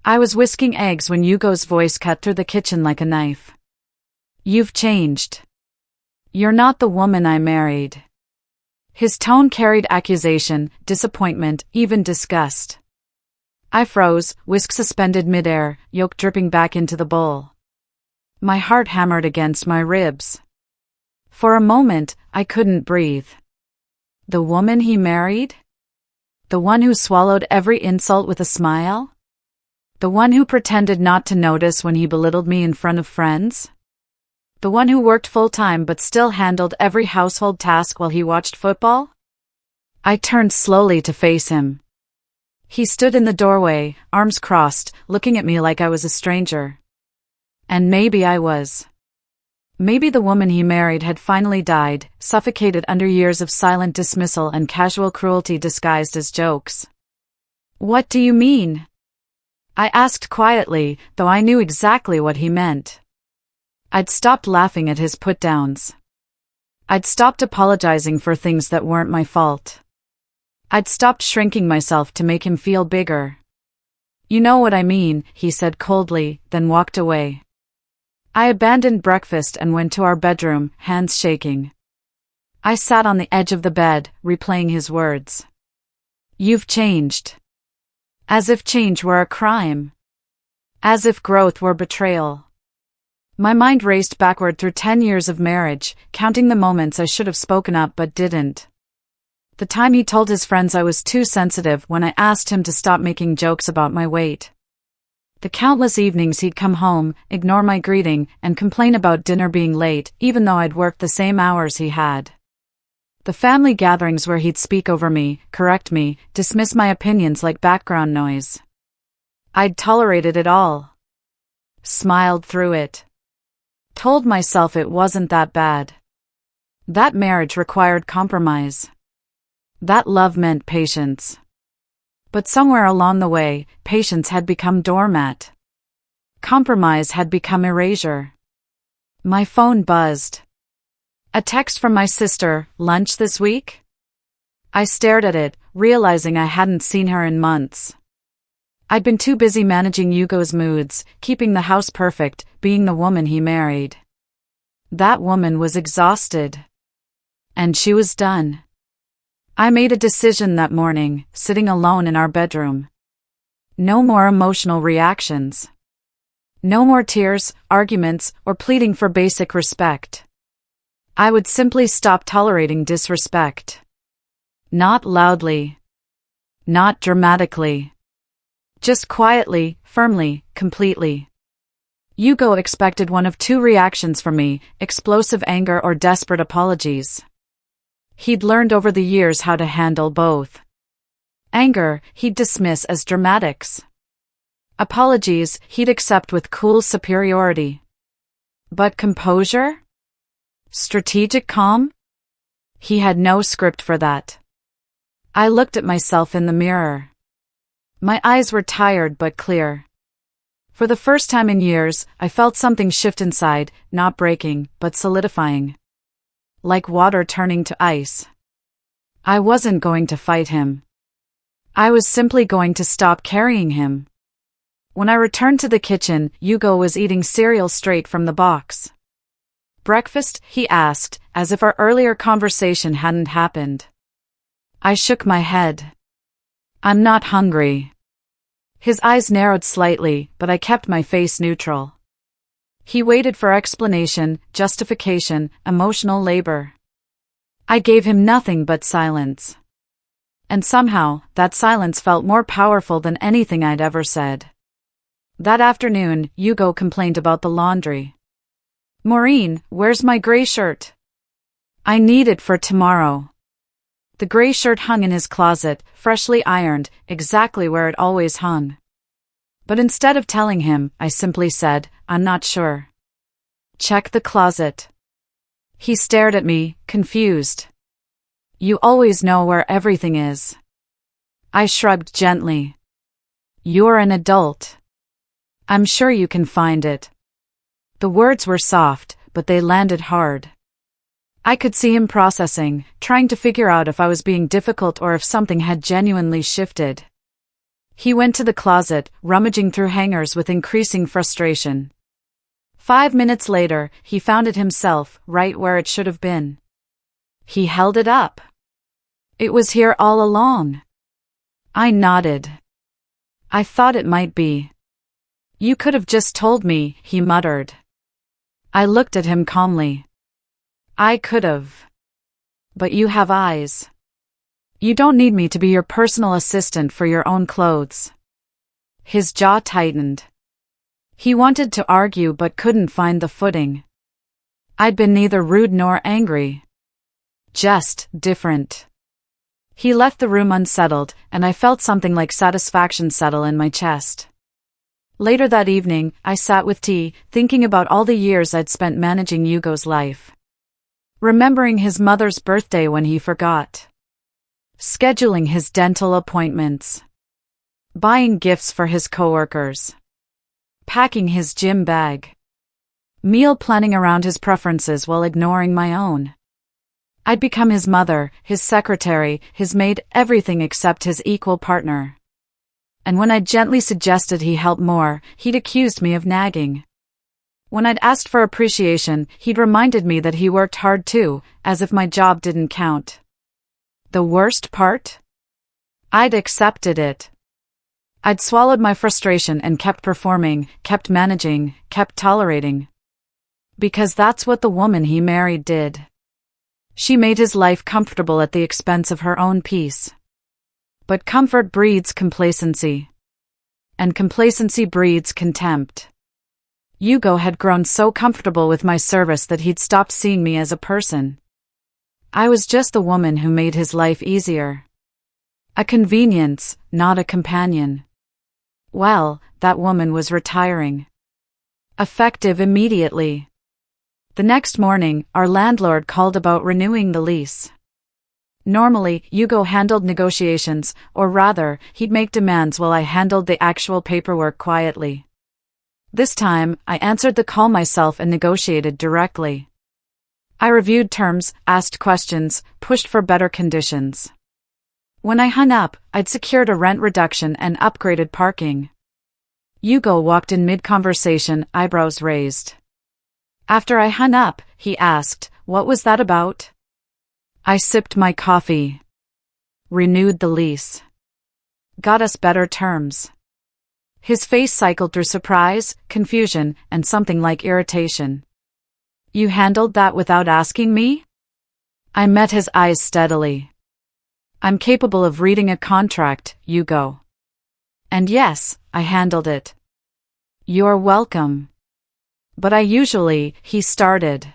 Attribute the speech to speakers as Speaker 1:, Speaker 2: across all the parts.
Speaker 1: I was whisking eggs when Hugo's voice cut through the kitchen like a knife. You've changed. You're not the woman I married. His tone carried accusation, disappointment, even disgust. I froze, whisk suspended midair, yolk dripping back into the bowl. My heart hammered against my ribs. For a moment, I couldn't breathe. The woman he married? The one who swallowed every insult with a smile? The one who pretended not to notice when he belittled me in front of friends? The one who worked full-time but still handled every household task while he watched football? I turned slowly to face him. He stood in the doorway, arms crossed, looking at me like I was a stranger. And maybe I was. Maybe the woman he married had finally died, suffocated under years of silent dismissal and casual cruelty disguised as jokes. What do you mean? I asked quietly, though I knew exactly what he meant. I'd stopped laughing at his put-downs. I'd stopped apologizing for things that weren't my fault. I'd stopped shrinking myself to make him feel bigger. You know what I mean, he said coldly, then walked away. I abandoned breakfast and went to our bedroom, hands shaking. I sat on the edge of the bed, replaying his words. You've changed. As if change were a crime. As if growth were betrayal. My mind raced backward through 10 years of marriage, counting the moments I should have spoken up but didn't. The time he told his friends I was too sensitive when I asked him to stop making jokes about my weight. The countless evenings he'd come home, ignore my greeting, and complain about dinner being late, even though I'd worked the same hours he had. The family gatherings where he'd speak over me, correct me, dismiss my opinions like background noise. I'd tolerated it all. Smiled through it. Told myself it wasn't that bad. That marriage required compromise. That love meant patience. But somewhere along the way, patience had become doormat. Compromise had become erasure. My phone buzzed. A text from my sister, lunch this week? I stared at it, realizing I hadn't seen her in months. I'd been too busy managing Hugo's moods, keeping the house perfect, being the woman he married. That woman was exhausted. And she was done. I made a decision that morning, sitting alone in our bedroom. No more emotional reactions. No more tears, arguments, or pleading for basic respect. I would simply stop tolerating disrespect. Not loudly. Not dramatically. Just quietly, firmly, completely. Hugo expected one of two reactions from me, explosive anger or desperate apologies. He'd learned over the years how to handle both. Anger, he'd dismiss as dramatics. Apologies, he'd accept with cool superiority. But composure? Strategic calm? He had no script for that. I looked at myself in the mirror. My eyes were tired but clear. For the first time in years, I felt something shift inside, not breaking, but solidifying. Like water turning to ice. I wasn't going to fight him. I was simply going to stop carrying him. When I returned to the kitchen, Hugo was eating cereal straight from the box. Breakfast? He asked, as if our earlier conversation hadn't happened. I shook my head. I'm not hungry. His eyes narrowed slightly, but I kept my face neutral. He waited for explanation, justification, emotional labor. I gave him nothing but silence. And somehow, that silence felt more powerful than anything I'd ever said. That afternoon, Hugo complained about the laundry. Maureen, where's my gray shirt? I need it for tomorrow. The gray shirt hung in his closet, freshly ironed, exactly where it always hung. But instead of telling him, I simply said, I'm not sure. Check the closet. He stared at me, confused. You always know where everything is. I shrugged gently. You're an adult. I'm sure you can find it. The words were soft, but they landed hard. I could see him processing, trying to figure out if I was being difficult or if something had genuinely shifted. He went to the closet, rummaging through hangers with increasing frustration. 5 minutes later, he found it himself, right where it should have been. He held it up. It was here all along. I nodded. I thought it might be. You could have just told me, he muttered. I looked at him calmly. I could have. But you have eyes. You don't need me to be your personal assistant for your own clothes. His jaw tightened. He wanted to argue but couldn't find the footing. I'd been neither rude nor angry. Just different. He left the room unsettled, and I felt something like satisfaction settle in my chest. Later that evening, I sat with tea, thinking about all the years I'd spent managing Hugo's life. Remembering his mother's birthday when he forgot. Scheduling his dental appointments. Buying gifts for his coworkers. Packing his gym bag. Meal planning around his preferences while ignoring my own. I'd become his mother, his secretary, his maid, everything except his equal partner. And when I'd gently suggested he help more, he'd accused me of nagging. When I'd asked for appreciation, he'd reminded me that he worked hard too, as if my job didn't count. The worst part? I'd accepted it. I'd swallowed my frustration and kept performing, kept managing, kept tolerating. Because that's what the woman he married did. She made his life comfortable at the expense of her own peace. But comfort breeds complacency. And complacency breeds contempt. Hugo had grown so comfortable with my service that he'd stopped seeing me as a person. I was just the woman who made his life easier. A convenience, not a companion. Well, that woman was retiring. Effective immediately. The next morning, our landlord called about renewing the lease. Normally, Hugo handled negotiations, or rather, he'd make demands while I handled the actual paperwork quietly. This time, I answered the call myself and negotiated directly. I reviewed terms, asked questions, pushed for better conditions. When I hung up, I'd secured a rent reduction and upgraded parking. Hugo walked in mid-conversation, eyebrows raised. After I hung up, he asked, "What was that about?" I sipped my coffee. Renewed the lease. Got us better terms. His face cycled through surprise, confusion, and something like irritation. You handled that without asking me? I met his eyes steadily. I'm capable of reading a contract, Hugo. And yes, I handled it. You're welcome. But I he started.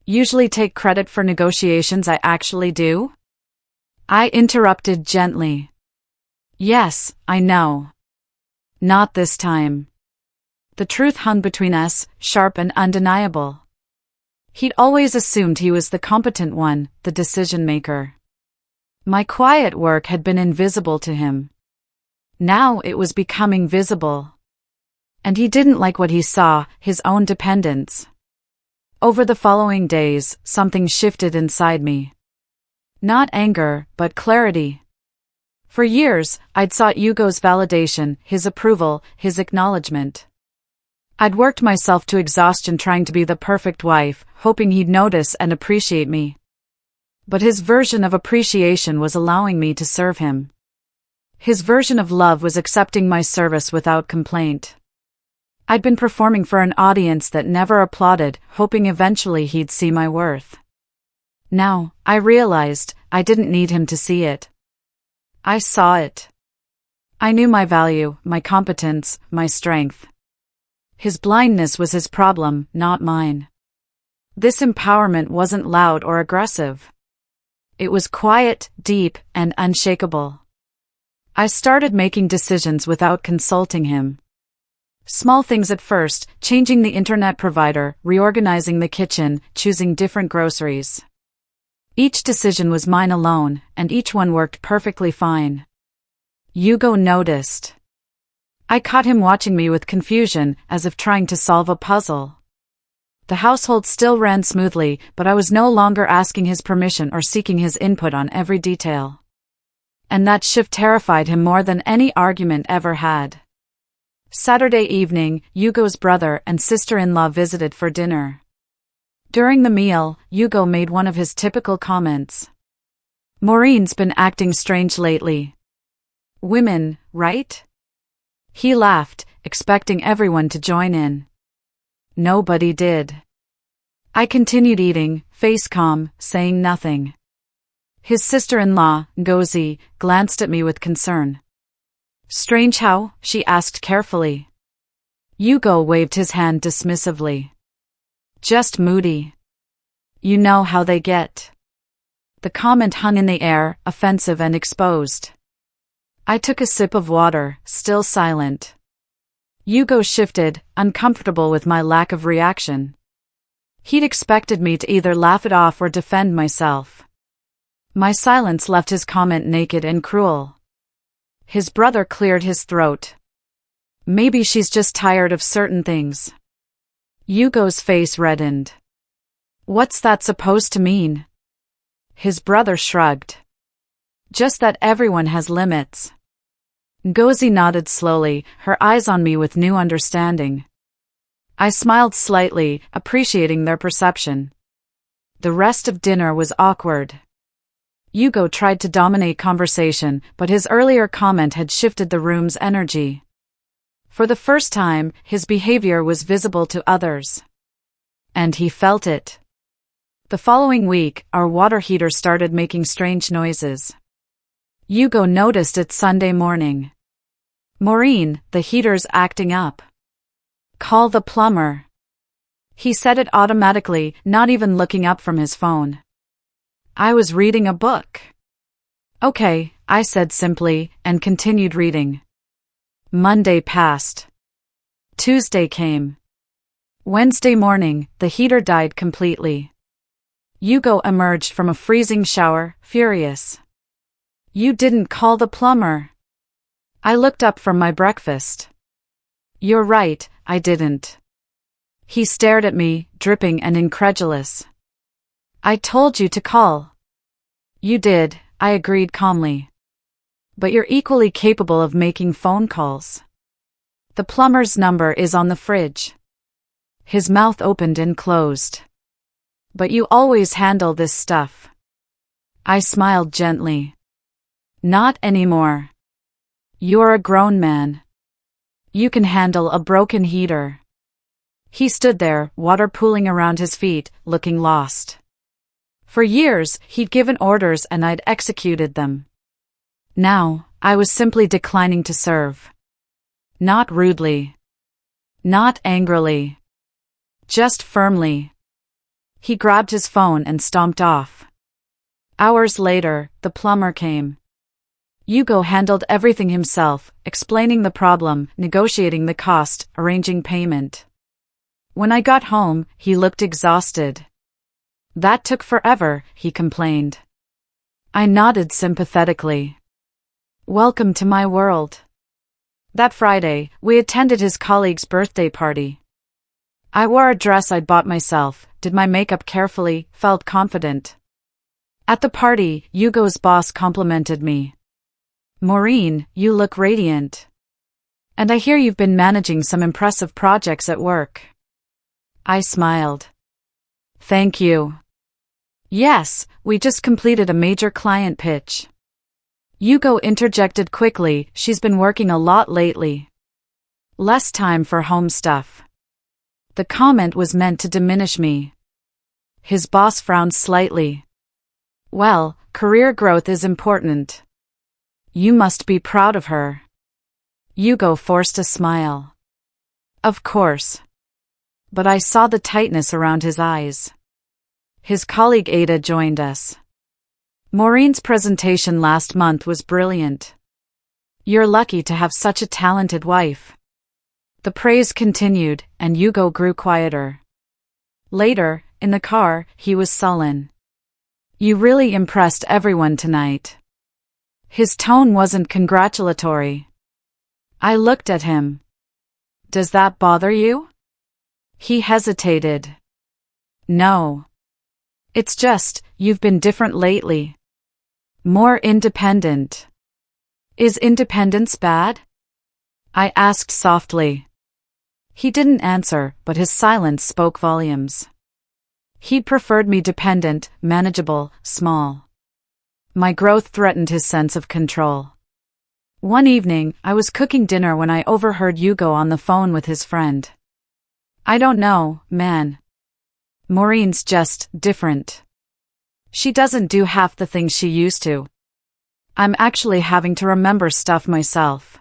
Speaker 1: Usually take credit for negotiations I actually do? I interrupted gently. Yes, I know. Not this time. The truth hung between us, sharp and undeniable. He'd always assumed he was the competent one, the decision-maker. My quiet work had been invisible to him. Now it was becoming visible. And he didn't like what he saw, his own dependence. Over the following days, something shifted inside me. Not anger, but clarity. For years, I'd sought Hugo's validation, his approval, his acknowledgement. I'd worked myself to exhaustion trying to be the perfect wife, hoping he'd notice and appreciate me. But his version of appreciation was allowing me to serve him. His version of love was accepting my service without complaint. I'd been performing for an audience that never applauded, hoping eventually he'd see my worth. Now, I realized, I didn't need him to see it. I saw it. I knew my value, my competence, my strength. His blindness was his problem, not mine. This empowerment wasn't loud or aggressive. It was quiet, deep, and unshakable. I started making decisions without consulting him. Small things at first, changing the internet provider, reorganizing the kitchen, choosing different groceries. Each decision was mine alone, and each one worked perfectly fine. Hugo noticed. I caught him watching me with confusion, as if trying to solve a puzzle. The household still ran smoothly, but I was no longer asking his permission or seeking his input on every detail. And that shift terrified him more than any argument ever had. Saturday evening, Hugo's brother and sister-in-law visited for dinner. During the meal, Hugo made one of his typical comments. "Maureen's been acting strange lately. Women, right?" He laughed, expecting everyone to join in. Nobody did. I continued eating, face calm, saying nothing. His sister-in-law, Ngozi, glanced at me with concern. "Strange how?" she asked carefully. Hugo waved his hand dismissively. "Just moody. You know how they get." The comment hung in the air, offensive and exposed. I took a sip of water, still silent. Hugo shifted, uncomfortable with my lack of reaction. He'd expected me to either laugh it off or defend myself. My silence left his comment naked and cruel. His brother cleared his throat. "Maybe she's just tired of certain things." Hugo's face reddened. "What's that supposed to mean?" His brother shrugged. "Just that everyone has limits." Ngozi nodded slowly, her eyes on me with new understanding. I smiled slightly, appreciating their perception. The rest of dinner was awkward. Hugo tried to dominate conversation, but his earlier comment had shifted the room's energy. For the first time, his behavior was visible to others. And he felt it. The following week, our water heater started making strange noises. Hugo noticed it Sunday morning. "Maureen, the heater's acting up. Call the plumber." He said it automatically, not even looking up from his phone. I was reading a book. "Okay," I said simply, and continued reading. Monday passed. Tuesday came. Wednesday morning, the heater died completely. Hugo emerged from a freezing shower, furious. "You didn't call the plumber." I looked up from my breakfast. "You're right, I didn't." He stared at me, dripping and incredulous. "I told you to call." "You did," I agreed calmly. "But you're equally capable of making phone calls. The plumber's number is on the fridge." His mouth opened and closed. "But you always handle this stuff." I smiled gently. "Not anymore. You're a grown man. You can handle a broken heater." He stood there, water pooling around his feet, looking lost. For years, he'd given orders and I'd executed them. Now, I was simply declining to serve. Not rudely. Not angrily. Just firmly. He grabbed his phone and stomped off. Hours later, the plumber came. Hugo handled everything himself, explaining the problem, negotiating the cost, arranging payment. When I got home, he looked exhausted. "That took forever," he complained. I nodded sympathetically. "Welcome to my world." That Friday, we attended his colleague's birthday party. I wore a dress I'd bought myself, did my makeup carefully, felt confident. At the party, Hugo's boss complimented me. "Maureen, you look radiant. And I hear you've been managing some impressive projects at work." I smiled. "Thank you." "Yes, we just completed a major client pitch." Hugo interjected quickly, "She's been working a lot lately. Less time for home stuff." The comment was meant to diminish me. His boss frowned slightly. "Well, career growth is important. You must be proud of her." Hugo forced a smile. "Of course." But I saw the tightness around his eyes. His colleague Ada joined us. "Maureen's presentation last month was brilliant. You're lucky to have such a talented wife." The praise continued, and Hugo grew quieter. Later, in the car, he was sullen. "You really impressed everyone tonight." His tone wasn't congratulatory. I looked at him. "Does that bother you?" He hesitated. "No. It's just, you've been different lately. More independent." Is independence bad? I asked softly. He didn't answer, but his silence spoke volumes. He preferred me dependent, manageable, small. My growth threatened his sense of control. One evening, I was cooking dinner when I overheard Hugo on the phone with his friend. I don't know, man. Maureen's just different. She doesn't do half the things she used to. I'm actually having to remember stuff myself.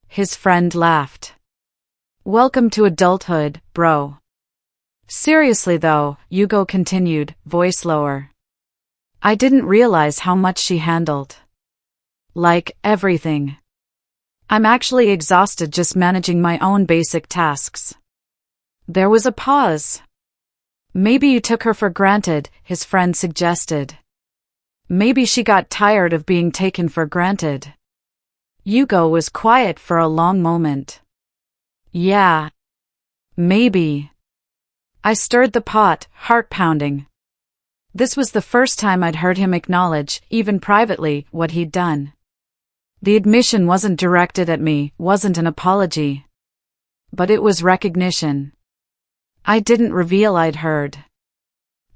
Speaker 1: His friend laughed. Welcome to adulthood, bro. Seriously though, Hugo continued, voice lower. I didn't realize how much she handled. Like, everything. I'm actually exhausted just managing my own basic tasks. There was a pause. Maybe you took her for granted, his friend suggested. Maybe she got tired of being taken for granted. Hugo was quiet for a long moment. Yeah. Maybe. I stirred the pot, heart pounding. This was the first time I'd heard him acknowledge, even privately, what he'd done. The admission wasn't directed at me, wasn't an apology. But it was recognition. I didn't reveal I'd heard.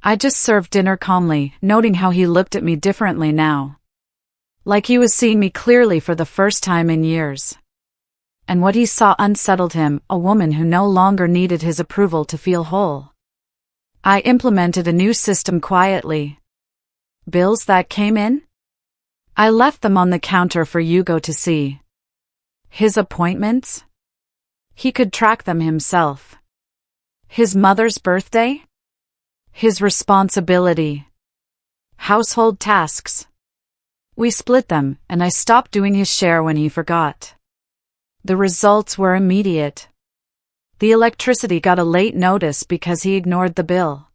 Speaker 1: I just served dinner calmly, noting how he looked at me differently now. Like he was seeing me clearly for the first time in years. And what he saw unsettled him, a woman who no longer needed his approval to feel whole. I implemented a new system quietly. Bills that came in? I left them on the counter for Hugo to see. His appointments? He could track them himself. His mother's birthday? His responsibility. Household tasks. We split them, and I stopped doing his share when he forgot. The results were immediate. The electricity got a late notice because he ignored the bill.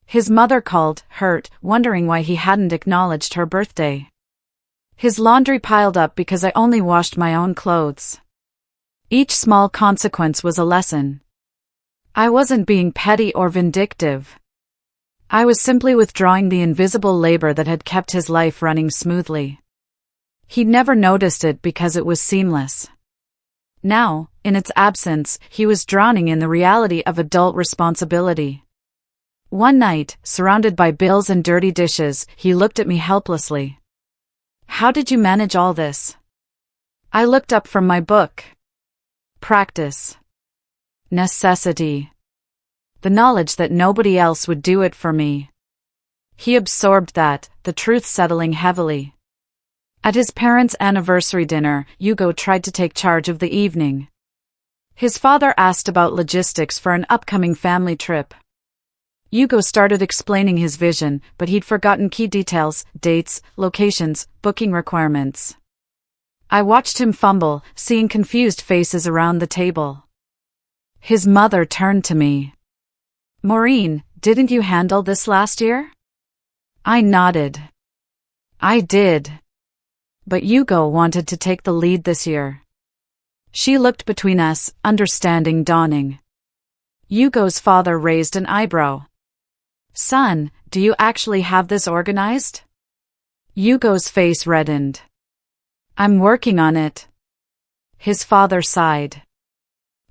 Speaker 1: His mother called, hurt, wondering why he hadn't acknowledged her birthday. His laundry piled up because I only washed my own clothes. Each small consequence was a lesson. I wasn't being petty or vindictive. I was simply withdrawing the invisible labor that had kept his life running smoothly. He'd never noticed it because it was seamless. Now, in its absence, he was drowning in the reality of adult responsibility. One night, surrounded by bills and dirty dishes, he looked at me helplessly. How did you manage all this? I looked up from my book. Practice. Necessity. The knowledge that nobody else would do it for me. He absorbed that, the truth settling heavily. At his parents' anniversary dinner, Hugo tried to take charge of the evening. His father asked about logistics for an upcoming family trip. Hugo started explaining his vision, but he'd forgotten key details, dates, locations, booking requirements. I watched him fumble, seeing confused faces around the table. His mother turned to me. Maureen, didn't you handle this last year? I nodded. I did. But Hugo wanted to take the lead this year. She looked between us, understanding dawning. Hugo's father raised an eyebrow. Son, do you actually have this organized? Hugo's face reddened. I'm working on it. His father sighed.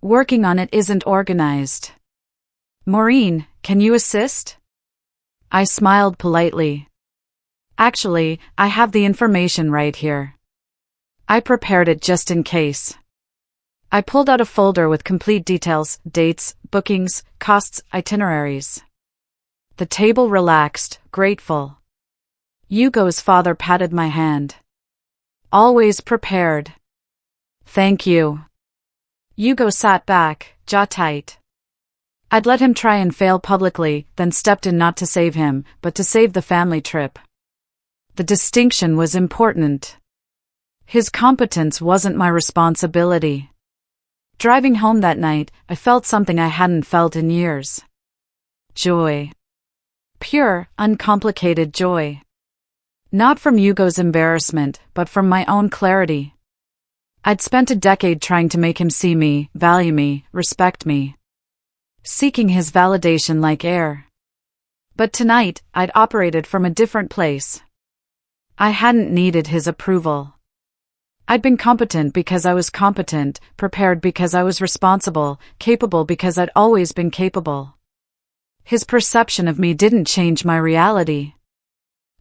Speaker 1: Working on it isn't organized. Maureen, can you assist? I smiled politely. Actually, I have the information right here. I prepared it just in case. I pulled out a folder with complete details, dates, bookings, costs, itineraries. The table relaxed, grateful. Hugo's father patted my hand. Always prepared. Thank you. Hugo sat back, jaw tight. I'd let him try and fail publicly, then stepped in not to save him, but to save the family trip. The distinction was important. His competence wasn't my responsibility. Driving home that night, I felt something I hadn't felt in years. Joy. Pure, uncomplicated joy. Not from Hugo's embarrassment, but from my own clarity. I'd spent a decade trying to make him see me, value me, respect me. Seeking his validation like air. But tonight, I'd operated from a different place. I hadn't needed his approval. I'd been competent because I was competent, prepared because I was responsible, capable because I'd always been capable. His perception of me didn't change my reality.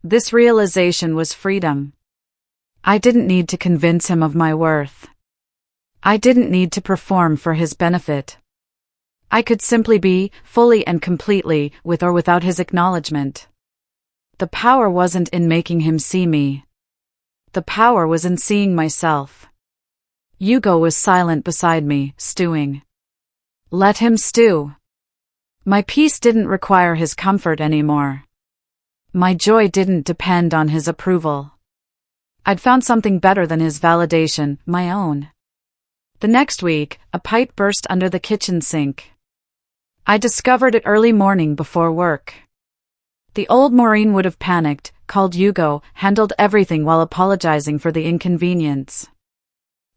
Speaker 1: This realization was freedom. I didn't need to convince him of my worth. I didn't need to perform for his benefit. I could simply be, fully and completely, with or without his acknowledgement. The power wasn't in making him see me. The power was in seeing myself. Hugo was silent beside me, stewing. Let him stew. My peace didn't require his comfort anymore. My joy didn't depend on his approval. I'd found something better than his validation, my own. The next week, a pipe burst under the kitchen sink. I discovered it early morning before work. The old Maureen would have panicked, called Hugo, handled everything while apologizing for the inconvenience.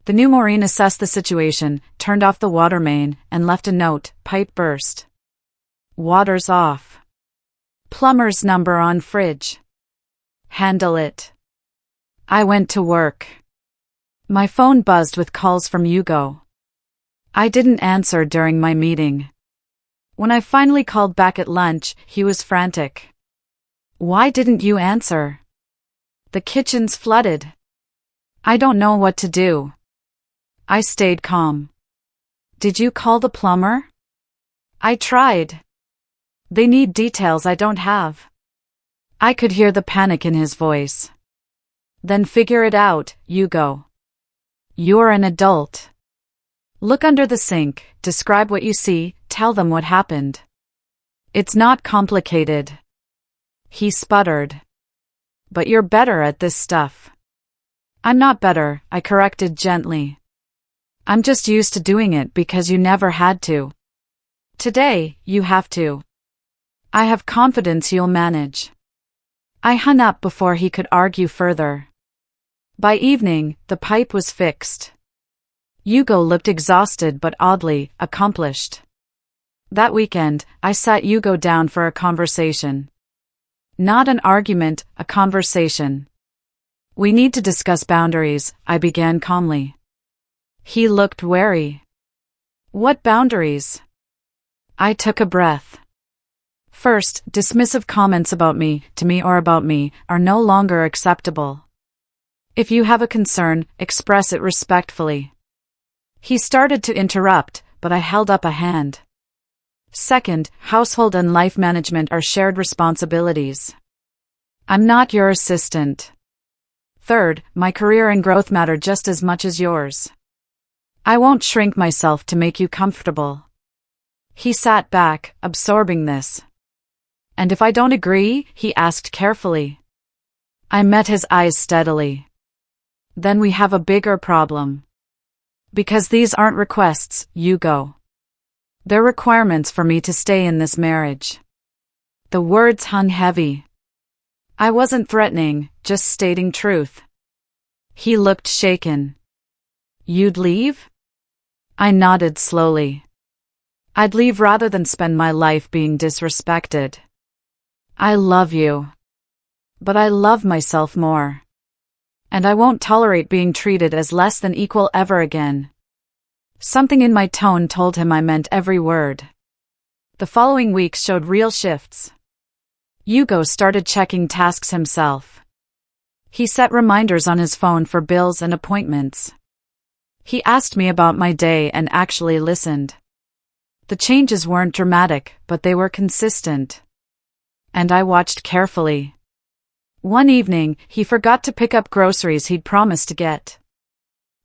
Speaker 1: The new Maureen assessed the situation, turned off the water main, and left a note: pipe burst. Water's off. Plumber's number on fridge. Handle it. I went to work. My phone buzzed with calls from Hugo. I didn't answer during my meeting. When I finally called back at lunch, he was frantic. Why didn't you answer? The kitchen's flooded. I don't know what to do. I stayed calm. Did you call the plumber? I tried. They need details I don't have. I could hear the panic in his voice. Then figure it out, Hugo. You're an adult. Look under the sink, describe what you see, tell them what happened. It's not complicated. He sputtered. But you're better at this stuff. I'm not better, I corrected gently. I'm just used to doing it because you never had to. Today, you have to. I have confidence you'll manage. I hung up before he could argue further. By evening, the pipe was fixed. Hugo looked exhausted but oddly accomplished. That weekend, I sat Hugo down for a conversation. Not an argument, a conversation. We need to discuss boundaries, I began calmly. He looked wary. What boundaries? I took a breath. First, dismissive comments about me, to me or about me, are no longer acceptable. If you have a concern, express it respectfully. He started to interrupt, but I held up a hand. Second, household and life management are shared responsibilities. I'm not your assistant. Third, my career and growth matter just as much as yours. I won't shrink myself to make you comfortable. He sat back, absorbing this. And if I don't agree? He asked carefully. I met his eyes steadily. Then we have a bigger problem. Because these aren't requests, Hugo. They're requirements for me to stay in this marriage. The words hung heavy. I wasn't threatening, just stating truth. He looked shaken. You'd leave? I nodded slowly. I'd leave rather than spend my life being disrespected. I love you. But I love myself more. And I won't tolerate being treated as less than equal ever again. Something in my tone told him I meant every word. The following weeks showed real shifts. Hugo started checking tasks himself. He set reminders on his phone for bills and appointments. He asked me about my day and actually listened. The changes weren't dramatic, but they were consistent. And I watched carefully. One evening, he forgot to pick up groceries he'd promised to get.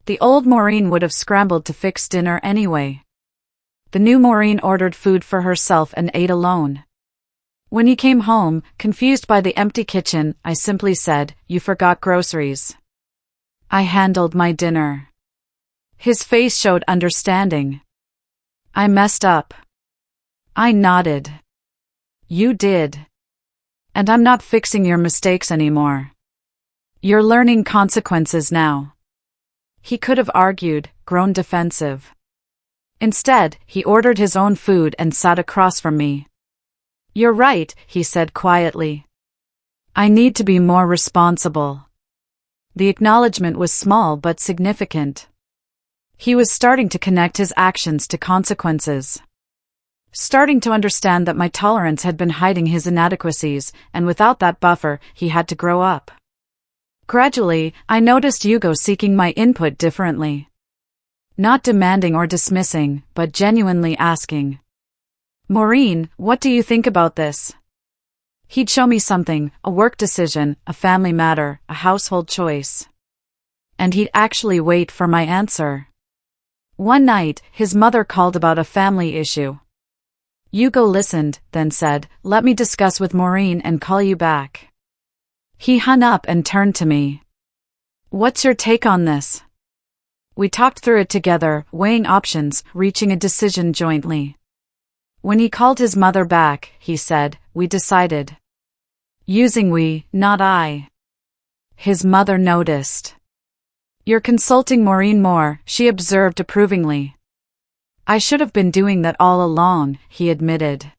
Speaker 1: The old Maureen would have scrambled to fix dinner anyway. The new Maureen ordered food for herself and ate alone. When he came home, confused by the empty kitchen, I simply said, "You forgot groceries." I handled my dinner. His face showed understanding. I messed up. I nodded. You did. And I'm not fixing your mistakes anymore. You're learning consequences now. He could have argued, grown defensive. Instead, he ordered his own food and sat across from me. You're right, he said quietly. I need to be more responsible. The acknowledgement was small but significant. He was starting to connect his actions to consequences. Starting to understand that my tolerance had been hiding his inadequacies, and without that buffer, he had to grow up. Gradually, I noticed Hugo seeking my input differently. Not demanding or dismissing, but genuinely asking. Maureen, what do you think about this? He'd show me something, a work decision, a family matter, a household choice. And he'd actually wait for my answer. One night, his mother called about a family issue. Hugo listened, then said, "Let me discuss with Maureen and call you back." He hung up and turned to me. "What's your take on this?" We talked through it together, weighing options, reaching a decision jointly. When he called his mother back, he said, "We decided." Using we, not I. His mother noticed. "You're consulting Maureen more," she observed approvingly. "I should have been doing that all along," he admitted.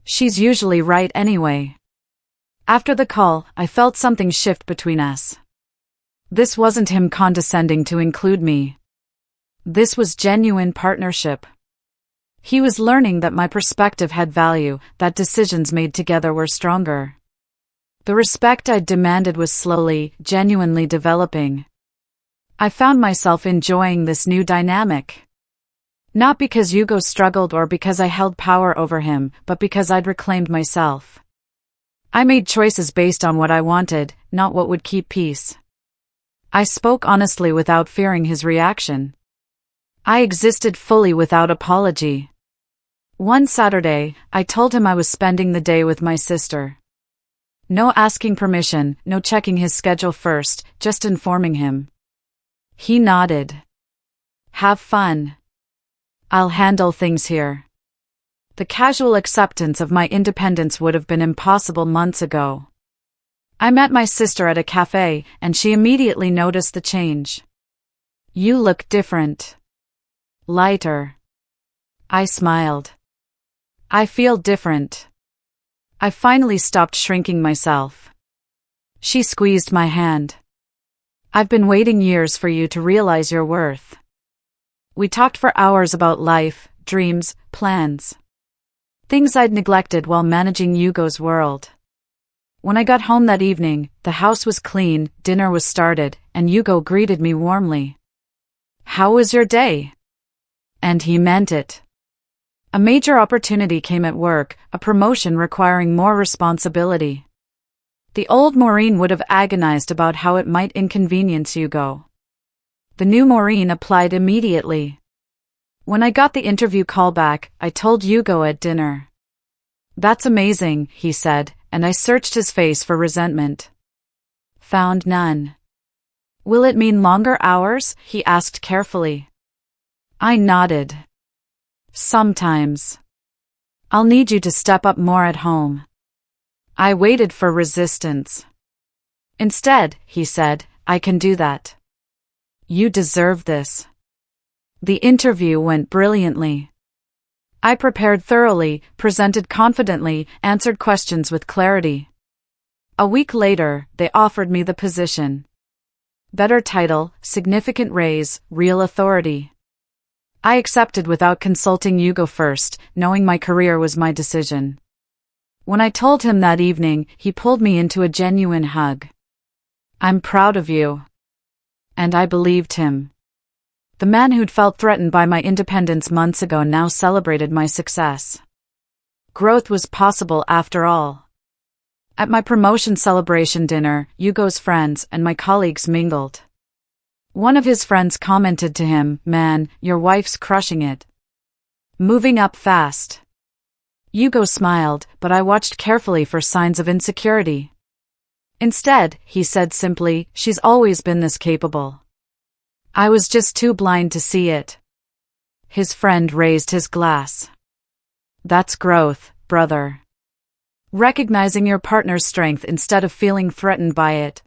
Speaker 1: "She's usually right anyway." After the call, I felt something shift between us. This wasn't him condescending to include me. This was genuine partnership. He was learning that my perspective had value, that decisions made together were stronger. The respect I demanded was slowly, genuinely developing. I found myself enjoying this new dynamic. Not because Hugo struggled or because I held power over him, but because I'd reclaimed myself. I made choices based on what I wanted, not what would keep peace. I spoke honestly without fearing his reaction. I existed fully without apology. One Saturday, I told him I was spending the day with my sister. No asking permission, no checking his schedule first, just informing him. He nodded. "Have fun. I'll handle things here." The casual acceptance of my independence would have been impossible months ago. I met my sister at a cafe, and she immediately noticed the change. "You look different. Lighter." I smiled. "I feel different. I finally stopped shrinking myself." She squeezed my hand. "I've been waiting years for you to realize your worth." We talked for hours about life, dreams, plans. Things I'd neglected while managing Hugo's world. When I got home that evening, the house was clean, dinner was started, and Hugo greeted me warmly. "How was your day?" And he meant it. A major opportunity came at work, a promotion requiring more responsibility. The old Maureen would have agonized about how it might inconvenience Hugo. The new Maureen applied immediately. When I got the interview call back, I told Hugo at dinner. "That's amazing," he said, and I searched his face for resentment. Found none. "Will it mean longer hours?" he asked carefully. I nodded. "Sometimes. I'll need you to step up more at home." I waited for resistance. "Instead," he said, "I can do that. You deserve this." The interview went brilliantly. I prepared thoroughly, presented confidently, answered questions with clarity. A week later, they offered me the position. Better title, significant raise, real authority. I accepted without consulting Hugo first, knowing my career was my decision. When I told him that evening, he pulled me into a genuine hug. "I'm proud of you." And I believed him. The man who'd felt threatened by my independence months ago now celebrated my success. Growth was possible after all. At my promotion celebration dinner, Hugo's friends and my colleagues mingled. One of his friends commented to him, "Man, your wife's crushing it. Moving up fast." Hugo smiled, but I watched carefully for signs of insecurity. Instead, he said simply, "She's always been this capable." I was just too blind to see it. His friend raised his glass. "That's growth, brother. Recognizing your partner's strength instead of feeling threatened by it."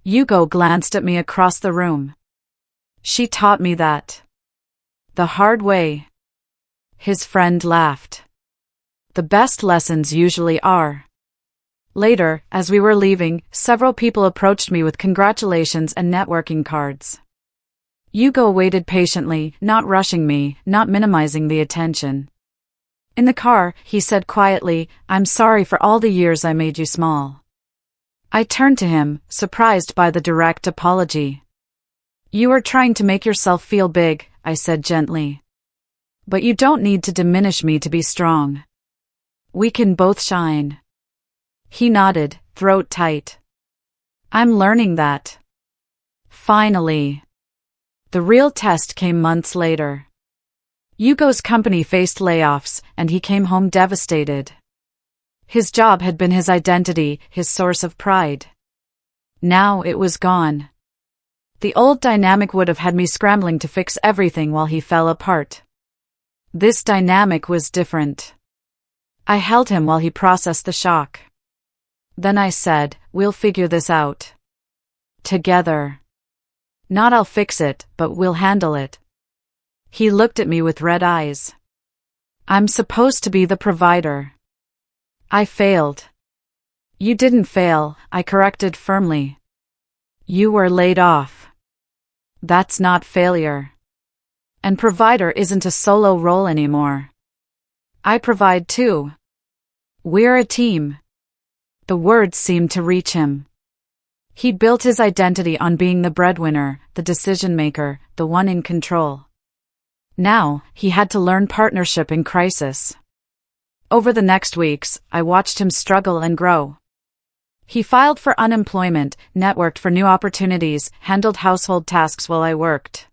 Speaker 1: Hugo glanced at me across the room. "She taught me that. The hard way." His friend laughed. "The best lessons usually are." Later, as we were leaving, several people approached me with congratulations and networking cards. Hugo waited patiently, not rushing me, not minimizing the attention. In the car, he said quietly, "I'm sorry for all the years I made you small." I turned to him, surprised by the direct apology. "You are trying to make yourself feel big," I said gently. "But you don't need to diminish me to be strong. We can both shine." He nodded, throat tight. "I'm learning that." Finally. The real test came months later. Hugo's company faced layoffs, and he came home devastated. His job had been his identity, his source of pride. Now it was gone. The old dynamic would have had me scrambling to fix everything while he fell apart. This dynamic was different. I held him while he processed the shock. Then I said, "We'll figure this out. Together. Not I'll fix it, but we'll handle it." He looked at me with red eyes. "I'm supposed to be the provider." I failed. "You didn't fail," I corrected firmly. "You were laid off. That's not failure. And provider isn't a solo role anymore. I provide too. We're a team." The words seemed to reach him. He built his identity on being the breadwinner, the decision-maker, the one in control. Now, he had to learn partnership in crisis. Over the next weeks, I watched him struggle and grow. He filed for unemployment, networked for new opportunities, handled household tasks while I worked.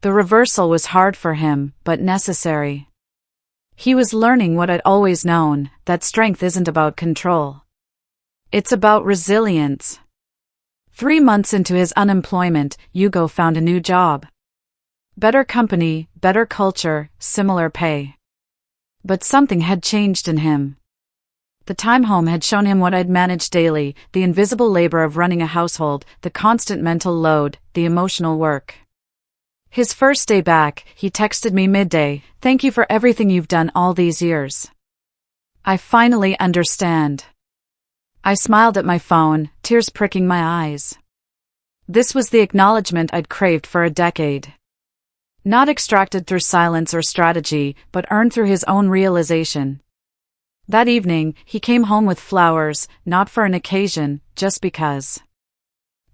Speaker 1: The reversal was hard for him, but necessary. He was learning what I'd always known, that strength isn't about control. It's about resilience. 3 months into his unemployment, Hugo found a new job. Better company, better culture, similar pay. But something had changed in him. The time home had shown him what I'd managed daily, the invisible labor of running a household, the constant mental load, the emotional work. His first day back, he texted me midday, "Thank you for everything you've done all these years. I finally understand." I smiled at my phone, tears pricking my eyes. This was the acknowledgement I'd craved for a decade. Not extracted through silence or strategy, but earned through his own realization. That evening, he came home with flowers, not for an occasion, just because.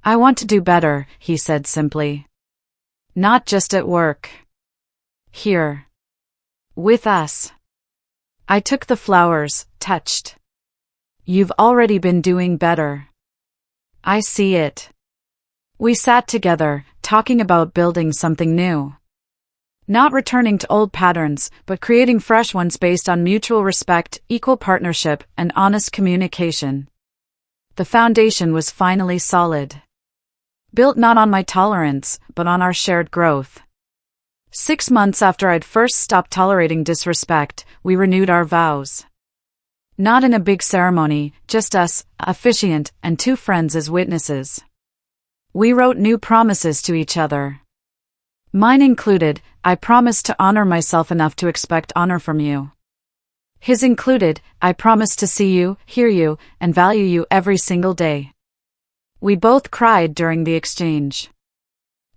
Speaker 1: "I want to do better," he said simply. "Not just at work. Here. With us." I took the flowers, touched. "You've already been doing better. I see it." We sat together, talking about building something new. Not returning to old patterns, but creating fresh ones based on mutual respect, equal partnership, and honest communication. The foundation was finally solid. Built not on my tolerance, but on our shared growth. 6 months after I'd first stopped tolerating disrespect, we renewed our vows. Not in a big ceremony, just us, a officiant, and 2 friends as witnesses. We wrote new promises to each other. Mine included, "I promise to honor myself enough to expect honor from you." His included, "I promise to see you, hear you, and value you every single day." We both cried during the exchange.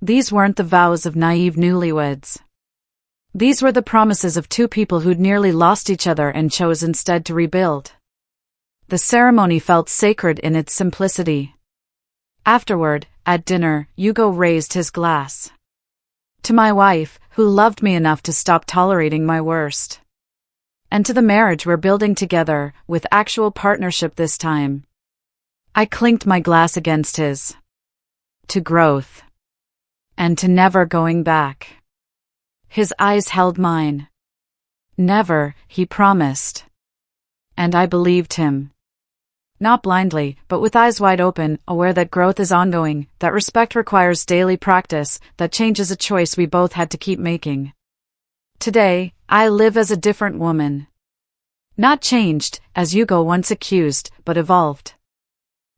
Speaker 1: These weren't the vows of naive newlyweds. These were the promises of 2 people who'd nearly lost each other and chose instead to rebuild. The ceremony felt sacred in its simplicity. Afterward, at dinner, Hugo raised his glass. To my wife, who loved me enough to stop tolerating my worst. And to the marriage we're building together, with actual partnership this time. I clinked my glass against his. To growth. And to never going back. His eyes held mine. "Never," he promised. And I believed him. Not blindly, but with eyes wide open, aware that growth is ongoing, that respect requires daily practice, that change is a choice we both had to keep making. Today, I live as a different woman. Not changed, as Hugo once accused, but evolved.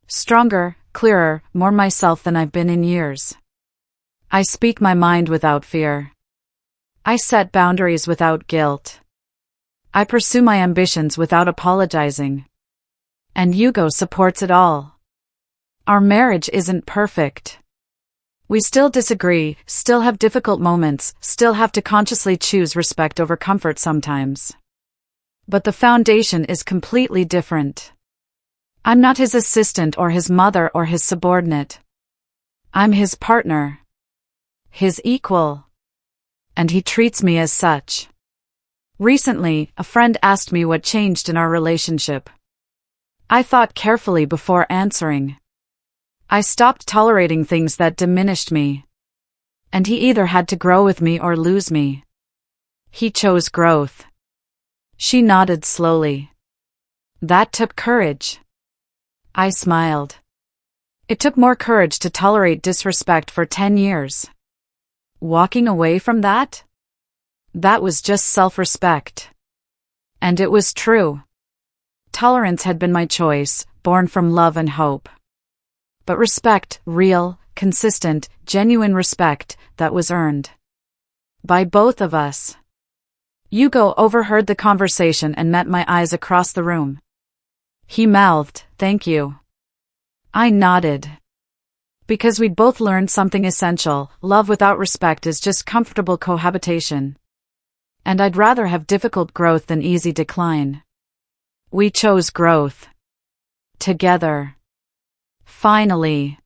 Speaker 1: Stronger, clearer, more myself than I've been in years. I speak my mind without fear. I set boundaries without guilt. I pursue my ambitions without apologizing. And Hugo supports it all. Our marriage isn't perfect. We still disagree, still have difficult moments, still have to consciously choose respect over comfort sometimes. But the foundation is completely different. I'm not his assistant or his mother or his subordinate. I'm his partner. His equal. And he treats me as such. Recently, a friend asked me what changed in our relationship. I thought carefully before answering. I stopped tolerating things that diminished me. And he either had to grow with me or lose me. He chose growth. She nodded slowly. That took courage. I smiled. It took more courage to tolerate disrespect for 10 years. Walking away from that? That was just self-respect. And it was true. Tolerance had been my choice, born from love and hope. But respect, real, consistent, genuine respect, that was earned. By both of us. Hugo overheard the conversation and met my eyes across the room. He mouthed, "Thank you." I nodded. Because we'd both learned something essential: love without respect is just comfortable cohabitation. And I'd rather have difficult growth than easy decline. We chose growth. Together. Finally.